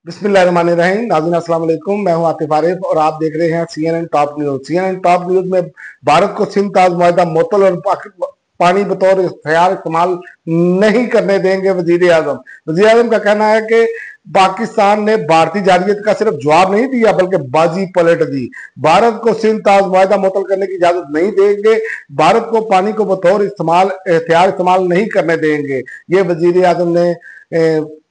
बिस्मिल्लाहिर्रहमानिर्रहीम। नाज़रीन अस्सलाम वालेकुम। मैं हूं आतिफ आरिफ और आप देख रहे हैं CNN top news. CNN top news में भारत को सिंध ताज मुआहदा मुअत्तल और पानी बतौर इख्तियार इस्तेमाल नहीं करने देंगे वजीर आजम। वजीर आजम का कहना है कि पाकिस्तान ने भारतीय जारयत का सिर्फ जवाब नहीं दिया बल्कि बाजी पलट दी। भारत को सिंध ताज मुआहदा मुअत्तल करने की इजाजत नहीं देंगे, भारत को पानी को बतौर इख्तियार इस्तेमाल नहीं करने देंगे, ये वजीर आजम ने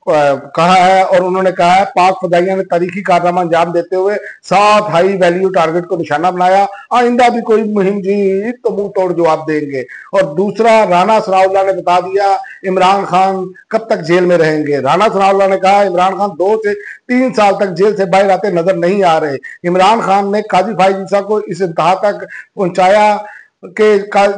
कहा है। और उन्होंने कहा है पाक फदाइया ने तारीखी कारनामा अंजाम देते हुए 7 हाई वैल्यू टारगेट को निशाना बनाया, आइंदा भी कोई मुहिम जीत तो मुंह तोड़ जवाब देंगे। और दूसरा, राना सनाउल्लाह ने बता दिया इमरान खान कब तक जेल में रहेंगे। राना सनाउल्लाह ने कहा इमरान खान 2 से 3 साल तक जेल से बाहर आते नजर नहीं आ रहे। इमरान खान ने काजी फाइज ईसा को इस इंतहा तक पहुंचाया कि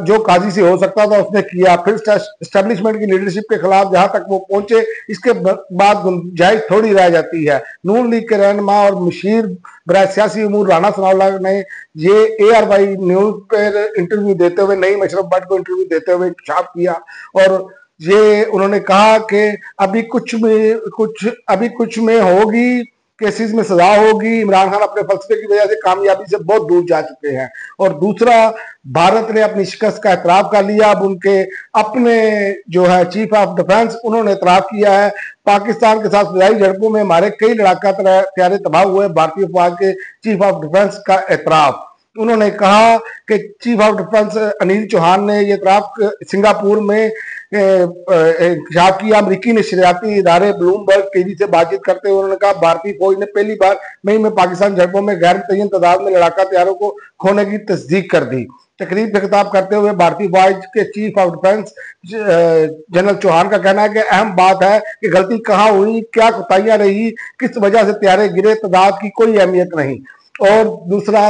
जो काजी से हो सकता था उसने किया। फिर एस्टेब्लिशमेंट की लीडरशिप के खिलाफ जहां तक वो पहुंचे, इसके बाद गुंजाइश थोड़ी रह जाती है। नून लीग के रहनुमा और मुशीर बराए सियासी उमूर राना सनाउल्लाह ने ये ARY न्यूज पर इंटरव्यू देते हुए, नई मशरफ भट्ट को इंटरव्यू देते हुए इंकशाफ किया। और ये उन्होंने कहा कि अभी कुछ में होगी, केसेस में सजा होगी। इमरान खान अपने फलसफे की वजह से कामयाबी से बहुत दूर जा चुके हैं। और दूसरा, भारत ने अपनी शिकस्त का एतराफ कर लिया। अब उनके अपने जो है चीफ ऑफ डिफेंस, उन्होंने एतराफ किया है पाकिस्तान के साथ फिजाई झड़पों में हमारे कई लड़ाका तैयारे तबाह हुए। भारतीय फौज के चीफ ऑफ डिफेंस का एतराफ उन्होंने कहा कि chief of defence Anil Chauhan ने यह एतराफ सिंगापुर में इंकशाफ किया। अमरीकी नशरियाती इदारे ब्लूमबर्ग टीवी से बातचीत करते हुए उन्होंने कहा भारतीय फौज ने पहली बार मई में पाकिस्तान झड़पों में गैर मुतय्यन तादाद में लड़ाका तैयारों को खोने की तस्दीक कर दी। तकरीब से खिताब करते हुए भारतीय फौज के chief of defence general Chauhan का कहना है कि अहम बात है कि गलती कहाँ हुई, क्या कोताहियां रही, किस वजह से तैयारे गिरे, तादाद की कोई अहमियत नहीं। और दूसरा,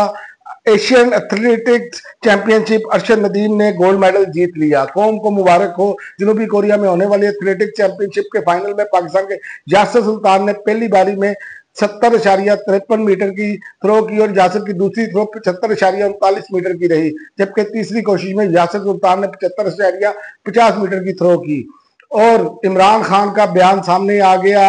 Asian athletics championship Arshad Nadeem ने गोल्ड मेडल जीत लिया। कौम को मुबारक हो। जनूबी कोरिया में होने वाली एथलेटिक्स चैंपियनशिप के फाइनल में पाकिस्तान के यासर सुल्तान ने पहली बारी में 70.53 मीटर की थ्रो की और यासर की दूसरी थ्रो 75.39 मीटर की रही, जबकि तीसरी कोशिश में यासर सुल्तान ने 75.50 मीटर की थ्रो की। और इमरान खान का बयान सामने आ गया,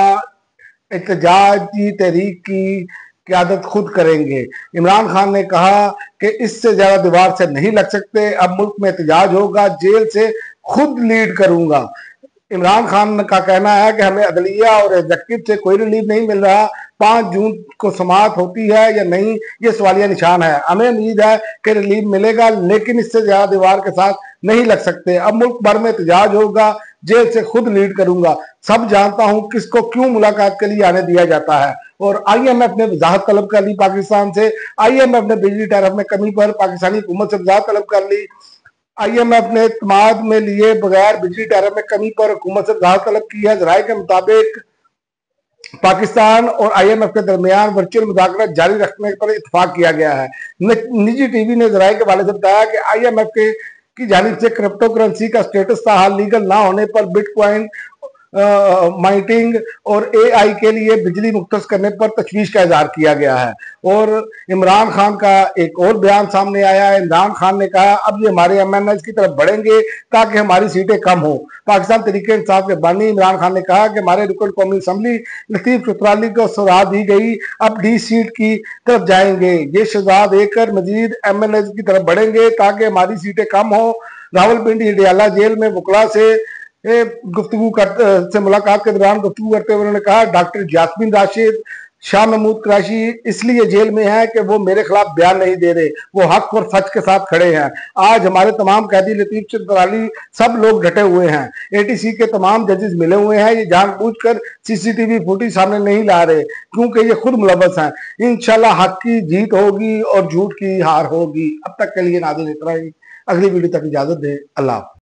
एहतजाजी तहरीक की क्यादत खुद करेंगे। इमरान खान ने कहा कि इससे ज्यादा दीवार से नहीं लग सकते, अब मुल्क में एहतजाज होगा, जेल से खुद लीड करूंगा। इमरान खान का कहना है कि हमें अदलिया और एग्जीक्यूटिव से कोई रिलीफ नहीं मिल रहा। 5 जून को समाअत होती है या नहीं, ये सवालिया निशान है। हमें उम्मीद है कि रिलीफ मिलेगा, लेकिन इससे ज्यादा दीवार के साथ नहीं लग सकते। अब मुल्क भर में एहतजाज होगा, जेल से खुद लीड करूंगा। सब जानता हूं किसको क्यों मुलाकात के लिए आने दिया जाता है। और IMF ने वजाहत तलब कर ली पाकिस्तान से। IMF ने बिजली टैरिफ में कमी पर पाकिस्तानी हुकूमत से वजाहत तलब कर ली। IMF ने तमाद में लिए बगैर बिजली टैरिफ में कमी पर हुकूमत से वजाहत तलब की है। जराये के मुताबिक पाकिस्तान और IMF के दरमियान वर्चुअल मुज़ाकरात जारी रखने पर इत्तेफाक किया गया है। निजी टीवी ने जराये के हवाले से बताया कि IMF की जानिब से क्रिप्टो करेंसी का स्टेटस था हाल लीगल ना होने पर बिटकॉइन माइनिंग और AI के लिए बिजली मुख्तस करने पर तशवीश का इजहार किया गया है। और इमरान खान का एक और बयान सामने आया है। इमरान खान ने कहा अब ये हमारे MNS की तरफ बढ़ेंगे ताकि हमारी सीटें कम हो। पाकिस्तान तरीके इंसाफ के बानी इमरान खान ने कहा कि हमारे रुकन कौमी असम्बली लतीफ चौधरी को सलाह दी गई, अब D सीट की तरफ जाएंगे। ये सजा देकर मजीद MNS की तरफ बढ़ेंगे ताकि हमारी सीटें कम हो। रावलपिंडी अडियाला जेल में वकला से मुलाकात के दौरान गुफ्तगू करते हुए उन्होंने कहा डॉक्टर जासमीन राशिद, शाह महमूद कराची इसलिए जेल में है कि वो मेरे खिलाफ बयान नहीं दे रहे, वो हक और सच के साथ खड़े हैं। आज हमारे तमाम कैदी लतीफ चंद्राली सब लोग डटे हुए हैं। ATC के तमाम जजेस मिले हुए हैं। ये जानबूझकर CCTV फुटेज सामने नहीं ला रहे क्योंकि ये खुद मुलव्वस हैं। इंशाल्लाह हक की जीत होगी और झूठ की हार होगी। अब तक के लिए नाज़रीन इतना ही। अगली वीडियो तक इजाजत दें। अल्लाह।